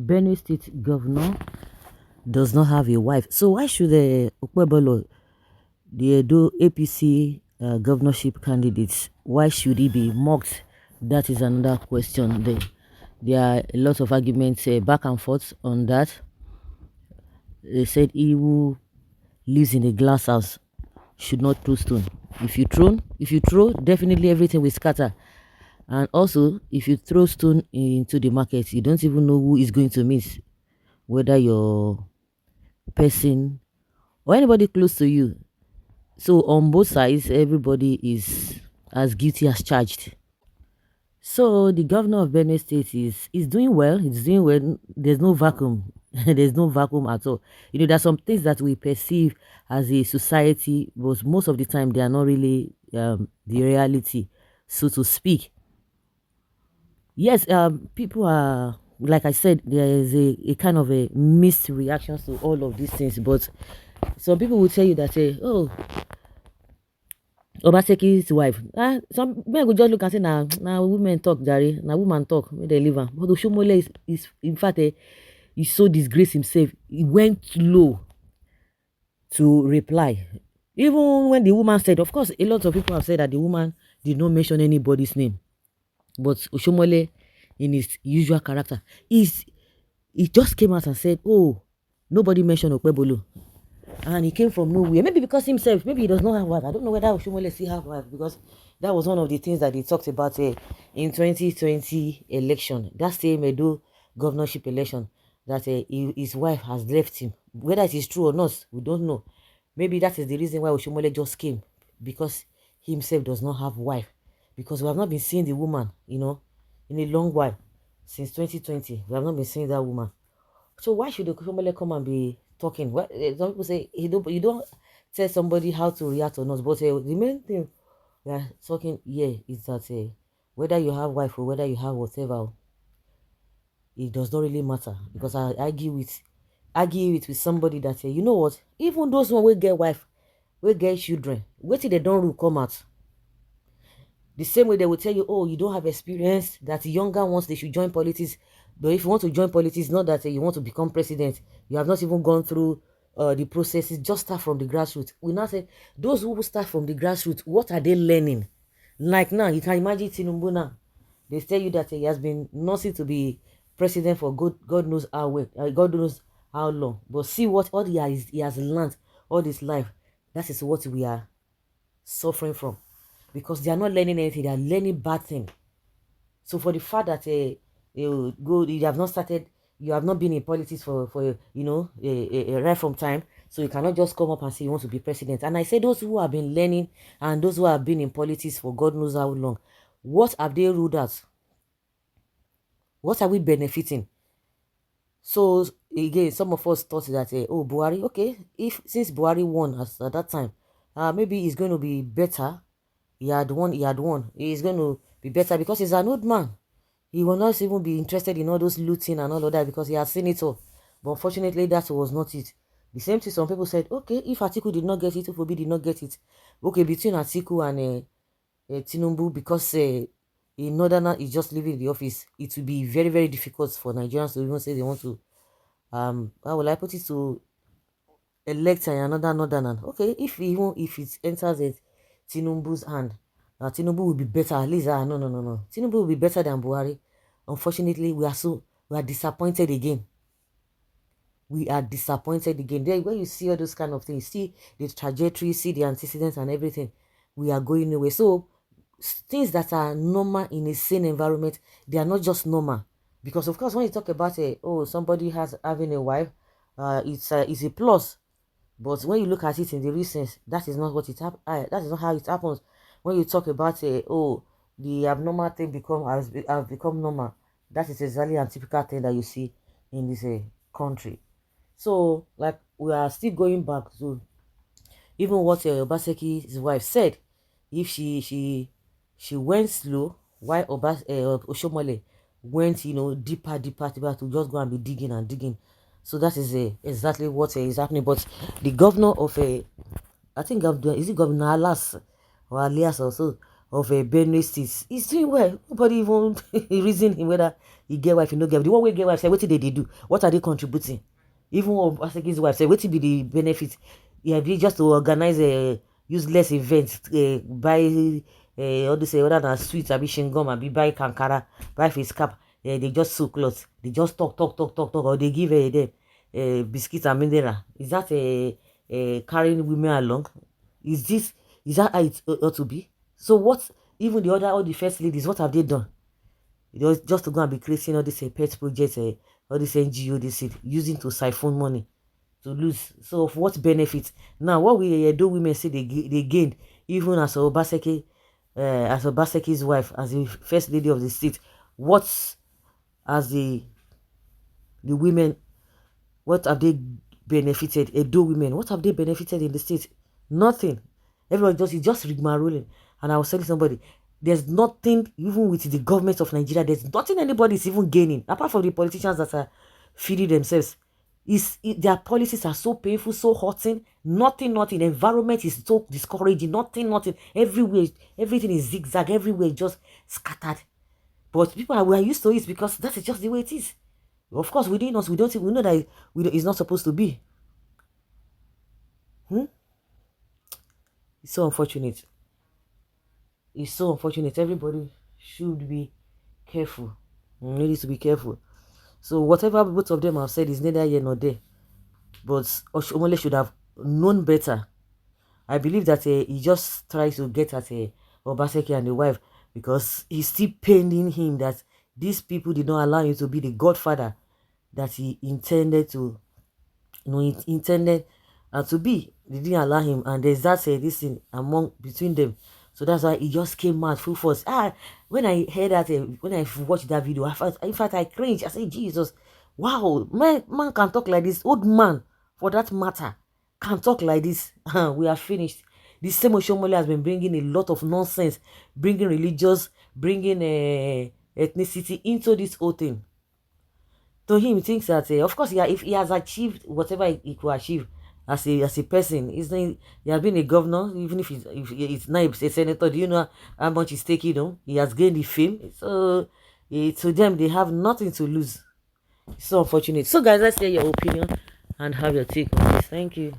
Benue State governor does not have a wife. So why should the Okpebolo, the Edo APC governorship candidates, why should he be mocked? That is another question. There are a lot of arguments back and forth on that. They said he who lives in a glass house should not throw stone. If you throw, definitely everything will scatter. And also, if you throw stone into the market, you don't even know who is going to miss, whether your person or anybody close to you. So on both sides, everybody is as guilty as charged. So the governor of Benue State is doing well. He's doing well. There's no vacuum. There's no vacuum at all. There's some things that we perceive as a society, but most of the time they are not really the reality, so to speak. Yes, people are, like I said, there is a kind of a mixed reactions to all of these things. But some people will tell you that, oh, Obaseki's wife. Some men go just look and say, now women talk, Jare. Now woman talk, when they leave her. But Oshomole is in fact, he so disgraced himself. He went low to reply. Even when the woman said, of course, a lot of people have said that the woman did not mention anybody's name. But Oshomole, in his usual character, he just came out and said, oh, nobody mentioned Okpebolo. And he came from nowhere. Maybe because himself, maybe he does not have wife. I don't know whether Oshomole still have wife, because that was one of the things that they talked about in 2020 election. That same Edo governorship election, that his wife has left him. Whether it is true or not, we don't know. Maybe that is the reason why Oshomole just came, because he himself does not have wife. Because we have not been seeing the woman, in a long while. Since 2020, we have not been seeing that woman. So why should Oshomole come and be talking? Some people say you don't tell somebody how to react or not. But the main thing we are talking here is that whether you have wife or whether you have whatever, it does not really matter. Because I argue it with somebody that you know what? Even those one will get wife, will get children, wait till they don't come out. The same way they will tell you, oh, you don't have experience, that younger ones, they should join politics. But if you want to join politics, not that you want to become president, you have not even gone through the processes, just start from the grassroots. We now say, those who start from the grassroots, what are they learning? Like now, you can imagine Tinubu now. They tell you that he has been nursing to be president for God knows God knows how long. But see what all he has learned all his life. That is what we are suffering from. Because they are not learning anything, they are learning bad thing. So for the fact that you have not started, you have not been in politics for right from time, so you cannot just come up and say you want to be president. And I say those who have been learning and those who have been in politics for God knows how long, what have they ruled out? What are we benefiting? So again, some of us thought that oh, Buhari, okay, since Buhari won at that time, maybe it's going to be better. He had won. He's going to be better because he's an old man. He will not even be interested in all those looting and all of that because he has seen it all. But unfortunately, that was not it. The same thing some people said, okay, if Atiku did not get it, if Obi did not get it, okay, between Atiku and Tinubu, because a northerner is just leaving the office, it will be very, very difficult for Nigerians to even say they want to, how will I put it, to elect another northerner. Okay, if it enters Tinubu's hand, Tinubu will be better. At least, no. Tinubu will be better than Buhari. Unfortunately, we are disappointed again. We are disappointed again. Then when you see all those kind of things, see the trajectory, see the antecedents and everything, we are going away. So things that are normal in a sane environment, they are not just normal. Because of course, when you talk about somebody having a wife, it's a plus. But when you look at it in the recent, that is not what that is not how it happens. When you talk about the abnormal thing has become normal, that is exactly a typical thing that you see in this country. So, like, we are still going back to even what Obaseki's wife said. If she went slow, while Oshomole went deeper to just go and be digging and digging. So that is exactly what is happening. But the governor of I think is it Governor Alas or Alias also, of a Benue State. He's doing well. Nobody even reason him whether he get wife, he no get. The one way get wife say, what did they do? What are they contributing? Even Obaseki's wife say, what will be the benefit? Yeah, they just to organize a useless event, buy all this other than sweets, abi shingom, abi buy kankara, buy face cap. They just sew clothes. They just talk, or they give them biscuits and mineral. Is that carrying women along? Is this is that how it ought to be? So what? Even the other, all the first ladies, what have they done? It was just to go and be creating all these pet projects, all this NGO, this using to siphon money to lose. So of what benefit? Now, what we do women say they gained, even as Obaseki's wife, as the first lady of the state, what as the women, what have they benefited? Edo women, what have they benefited in the state? Nothing. Everyone just rigmaroling. And I was telling somebody, there's nothing, even with the government of Nigeria, there's nothing anybody is even gaining, apart from the politicians that are feeding themselves. Their policies are so painful, so hurting. Nothing. The environment is so discouraging. Nothing. Everywhere, everything is zigzag. Everywhere just scattered. But we are used to it because that is just the way it is. Of course, within us, we know that it's not supposed to be. Hmm? It's so unfortunate. It's so unfortunate. Everybody should be careful. Really to be careful. So whatever both of them have said is neither here nor there. But Oshomole should have known better. I believe that he just tries to get at Obaseki and the wife because he's still paining him that these people did not allow him to be the godfather that he intended to, intended to be. They didn't allow him, and there's that this thing among between them. So that's why he just came mad full force. When I heard that, when I watched that video, in fact, I cringed. I said, Jesus, wow, man can talk like this. Old man, for that matter, can talk like this. We are finished. This same Oshomole has been bringing a lot of nonsense, bringing religious, bringing ethnicity into this whole thing. To him, he thinks that, of course, if he has achieved whatever he could achieve as a person, he has been a governor, even if it's not a senator. Do you know how much he's taking? He has gained the fame. So to them, they have nothing to lose. It's so unfortunate. So, guys, let's hear your opinion and have your take on this. Thank you.